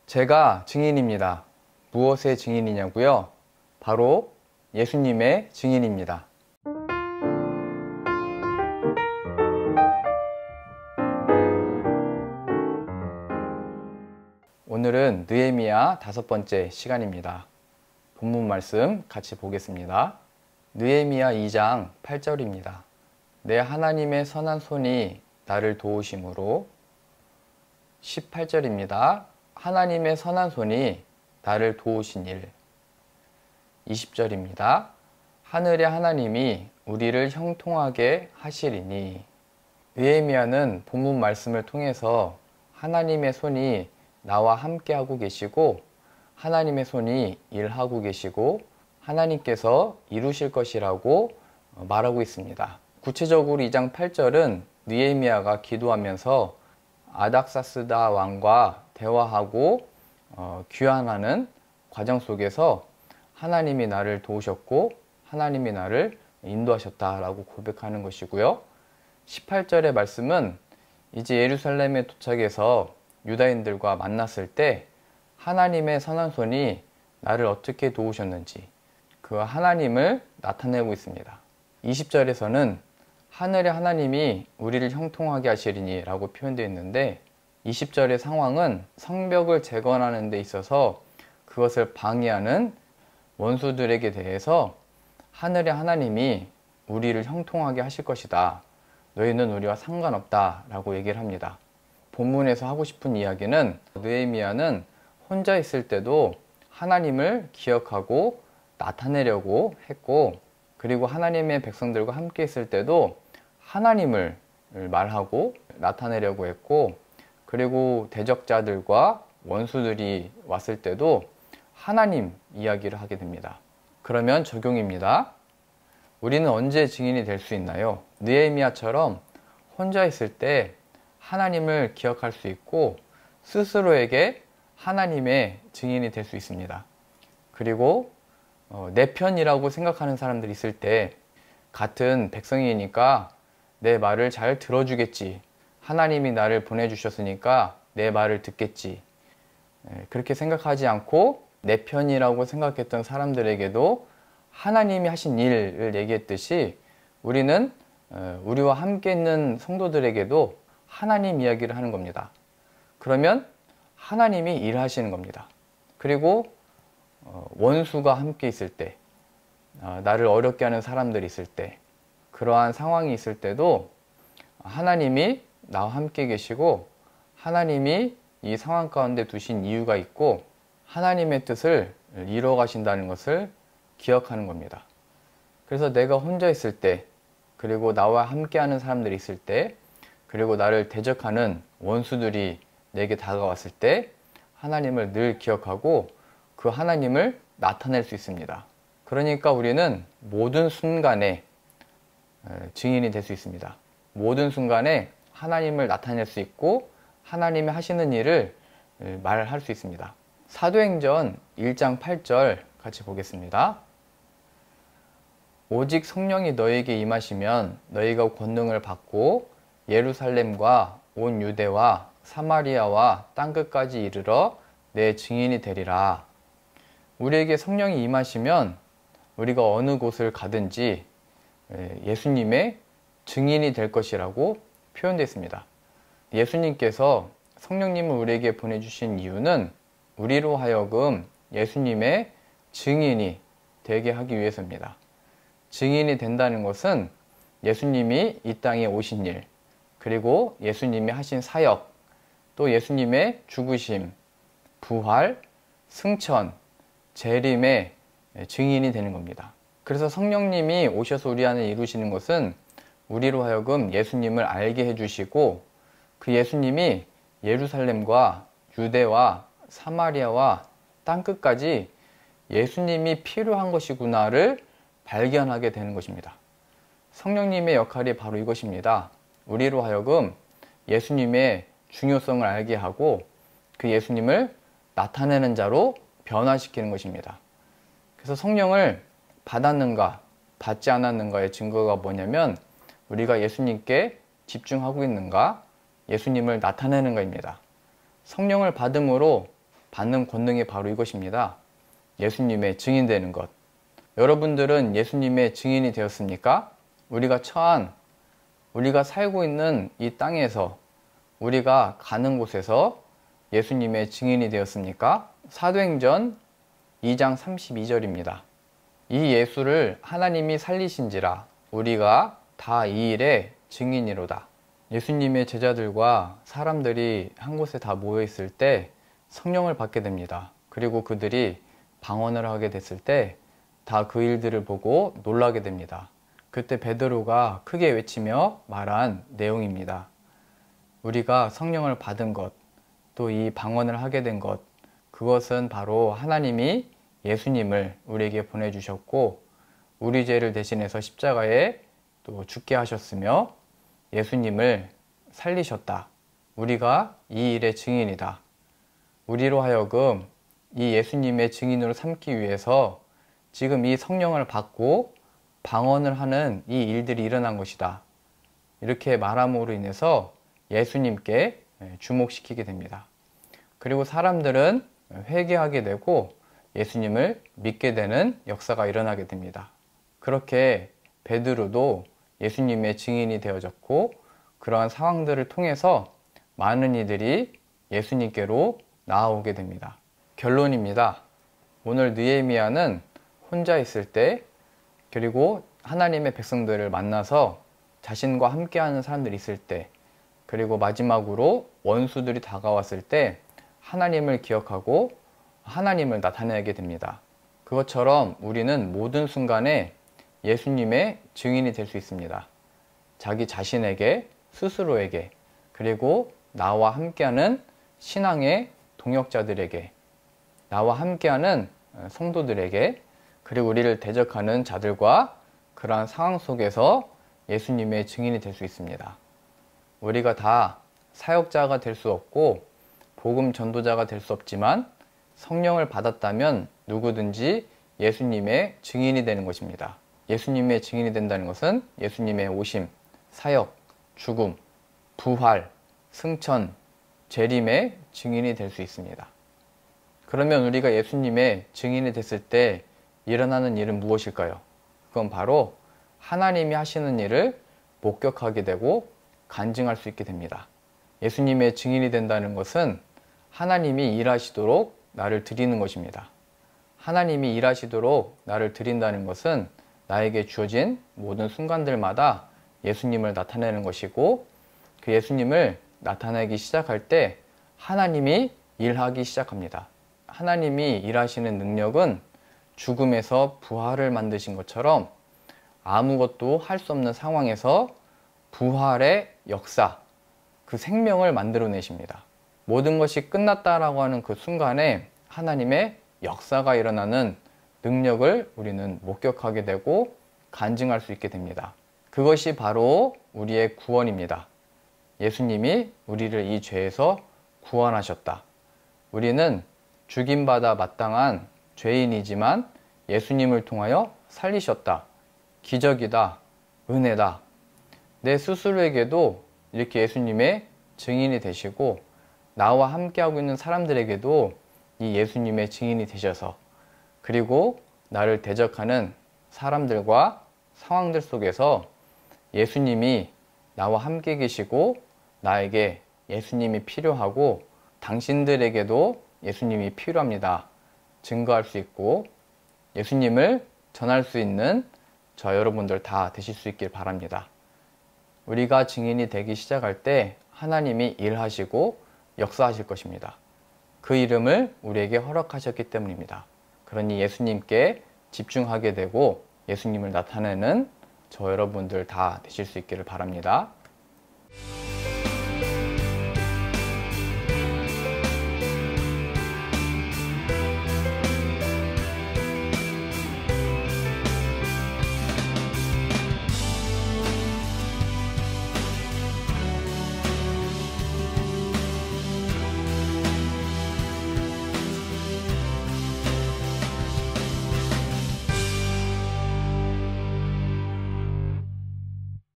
제가 증인입니다. 무엇의 증인이냐고요? 바로 예수님의 증인입니다. 오늘은 느헤미야 5번째 시간입니다. 본문 말씀 같이 보겠습니다. 느헤미야 2장 8절입니다. 내 하나님의 선한 손이 나를 도우심으로. 18절입니다. 하나님의 선한 손이 나를 도우신 일. 20절입니다. 하늘의 하나님이 우리를 형통하게 하시리니. 느헤미야는 본문 말씀을 통해서 하나님의 손이 나와 함께 하고 계시고 하나님의 손이 일하고 계시고 하나님께서 이루실 것이라고 말하고 있습니다. 구체적으로 2장 8절은 느헤미야가 기도하면서 아닥사스다 왕과 대화하고 귀환하는 과정 속에서 하나님이 나를 도우셨고 하나님이 나를 인도하셨다라고 고백하는 것이고요. 18절의 말씀은 이제 예루살렘에 도착해서 유다인들과 만났을 때 하나님의 선한 손이 나를 어떻게 도우셨는지 그 하나님을 나타내고 있습니다. 20절에서는 하늘의 하나님이 우리를 형통하게 하시리니 라고 표현되어 있는데 20절의 상황은 성벽을 재건하는 데 있어서 그것을 방해하는 원수들에게 대해서 하늘의 하나님이 우리를 형통하게 하실 것이다. 너희는 우리와 상관없다 라고 얘기를 합니다. 본문에서 하고 싶은 이야기는 느헤미야는 혼자 있을 때도 하나님을 기억하고 나타내려고 했고 그리고 하나님의 백성들과 함께 있을 때도 하나님을 말하고 나타내려고 했고 그리고 대적자들과 원수들이 왔을 때도 하나님 이야기를 하게 됩니다. 그러면 적용입니다. 우리는 언제 증인이 될 수 있나요? 느헤미야처럼 혼자 있을 때 하나님을 기억할 수 있고 스스로에게 하나님의 증인이 될 수 있습니다. 그리고 내 편이라고 생각하는 사람들이 있을 때 같은 백성이니까 내 말을 잘 들어주겠지. 하나님이 나를 보내주셨으니까 내 말을 듣겠지. 그렇게 생각하지 않고 내 편이라고 생각했던 사람들에게도 하나님이 하신 일을 얘기했듯이 우리는 우리와 함께 있는 성도들에게도 하나님 이야기를 하는 겁니다. 그러면 하나님이 일하시는 겁니다. 그리고 원수가 함께 있을 때 나를 어렵게 하는 사람들이 있을 때 그러한 상황이 있을 때도 하나님이 나와 함께 계시고 하나님이 이 상황 가운데 두신 이유가 있고 하나님의 뜻을 이루어 가신다는 것을 기억하는 겁니다. 그래서 내가 혼자 있을 때 그리고 나와 함께 하는 사람들이 있을 때 그리고 나를 대적하는 원수들이 내게 다가왔을 때 하나님을 늘 기억하고 그 하나님을 나타낼 수 있습니다. 그러니까 우리는 모든 순간에 증인이 될 수 있습니다. 모든 순간에 하나님을 나타낼 수 있고 하나님이 하시는 일을 말할 수 있습니다. 사도행전 1장 8절 같이 보겠습니다. 오직 성령이 너희에게 임하시면 너희가 권능을 받고 예루살렘과 온 유대와 사마리아와 땅끝까지 이르러 내 증인이 되리라. 우리에게 성령이 임하시면 우리가 어느 곳을 가든지 예수님의 증인이 될 것이라고 표현되어 있습니다. 예수님께서 성령님을 우리에게 보내주신 이유는 우리로 하여금 예수님의 증인이 되게 하기 위해서입니다. 증인이 된다는 것은 예수님이 이 땅에 오신 일, 그리고 예수님이 하신 사역, 또 예수님의 죽으심, 부활, 승천, 재림의 증인이 되는 겁니다. 그래서 성령님이 오셔서 우리 안에 이루시는 것은 우리로 하여금 예수님을 알게 해주시고 그 예수님이 예루살렘과 유대와 사마리아와 땅끝까지 예수님이 필요한 것이구나를 발견하게 되는 것입니다. 성령님의 역할이 바로 이것입니다. 우리로 하여금 예수님의 중요성을 알게 하고 그 예수님을 나타내는 자로 변화시키는 것입니다. 그래서 성령을 받았는가 받지 않았는가의 증거가 뭐냐면 우리가 예수님께 집중하고 있는가 예수님을 나타내는 것입니다. 성령을 받음으로 받는 권능이 바로 이것입니다. 예수님의 증인되는 것. 여러분들은 예수님의 증인이 되었습니까? 우리가 살고 있는 이 땅에서, 우리가 가는 곳에서 예수님의 증인이 되었습니까? 사도행전 2장 32절입니다. 이 예수를 하나님이 살리신지라 우리가 다 이 일의 증인이로다. 예수님의 제자들과 사람들이 한 곳에 다 모여 있을 때 성령을 받게 됩니다. 그리고 그들이 방언을 하게 됐을 때 다 그 일들을 보고 놀라게 됩니다. 그때 베드로가 크게 외치며 말한 내용입니다. 우리가 성령을 받은 것, 또 이 방언을 하게 된 것, 그것은 바로 하나님이 예수님을 우리에게 보내주셨고 우리 죄를 대신해서 십자가에 또 죽게 하셨으며 예수님을 살리셨다. 우리가 이 일의 증인이다. 우리로 하여금 이 예수님의 증인으로 삼기 위해서 지금 이 성령을 받고 방언을 하는 이 일들이 일어난 것이다. 이렇게 말함으로 인해서 예수님께 주목시키게 됩니다. 그리고 사람들은 회개하게 되고 예수님을 믿게 되는 역사가 일어나게 됩니다. 그렇게 베드로도 예수님의 증인이 되어졌고 그러한 상황들을 통해서 많은 이들이 예수님께로 나아오게 됩니다. 결론입니다. 오늘 느헤미야는 혼자 있을 때 그리고 하나님의 백성들을 만나서 자신과 함께하는 사람들이 있을 때 그리고 마지막으로 원수들이 다가왔을 때 하나님을 기억하고 하나님을 나타내게 됩니다. 그것처럼 우리는 모든 순간에 예수님의 증인이 될 수 있습니다. 자기 자신에게, 스스로에게, 그리고 나와 함께하는 신앙의 동역자들에게, 나와 함께하는 성도들에게, 그리고 우리를 대적하는 자들과 그러한 상황 속에서 예수님의 증인이 될 수 있습니다. 우리가 다 사역자가 될 수 없고 복음 전도자가 될 수 없지만 성령을 받았다면 누구든지 예수님의 증인이 되는 것입니다. 예수님의 증인이 된다는 것은 예수님의 오심, 사역, 죽음, 부활, 승천, 재림의 증인이 될 수 있습니다. 그러면 우리가 예수님의 증인이 됐을 때 일어나는 일은 무엇일까요? 그건 바로 하나님이 하시는 일을 목격하게 되고 간증할 수 있게 됩니다. 예수님의 증인이 된다는 것은 하나님이 일하시도록 나를 드리는 것입니다. 하나님이 일하시도록 나를 드린다는 것은 나에게 주어진 모든 순간들마다 예수님을 나타내는 것이고 그 예수님을 나타내기 시작할 때 하나님이 일하기 시작합니다. 하나님이 일하시는 능력은 죽음에서 부활을 만드신 것처럼 아무것도 할 수 없는 상황에서 부활의 역사, 그 생명을 만들어내십니다. 모든 것이 끝났다라고 하는 그 순간에 하나님의 역사가 일어나는 능력을 우리는 목격하게 되고 간증할 수 있게 됩니다. 그것이 바로 우리의 구원입니다. 예수님이 우리를 이 죄에서 구원하셨다. 우리는 죽임받아 마땅한 죄인이지만 예수님을 통하여 살리셨다. 기적이다. 은혜다. 내 스스로에게도 이렇게 예수님의 증인이 되시고 나와 함께하고 있는 사람들에게도 이 예수님의 증인이 되셔서 그리고 나를 대적하는 사람들과 상황들 속에서 예수님이 나와 함께 계시고 나에게 예수님이 필요하고 당신들에게도 예수님이 필요합니다. 증거할 수 있고 예수님을 전할 수 있는 저 여러분들 다 되실 수 있길 바랍니다. 우리가 증인이 되기 시작할 때 하나님이 일하시고 역사하실 것입니다. 그 이름을 우리에게 허락하셨기 때문입니다. 그러니 예수님께 집중하게 되고 예수님을 나타내는 저 여러분들 다 되실 수 있기를 바랍니다.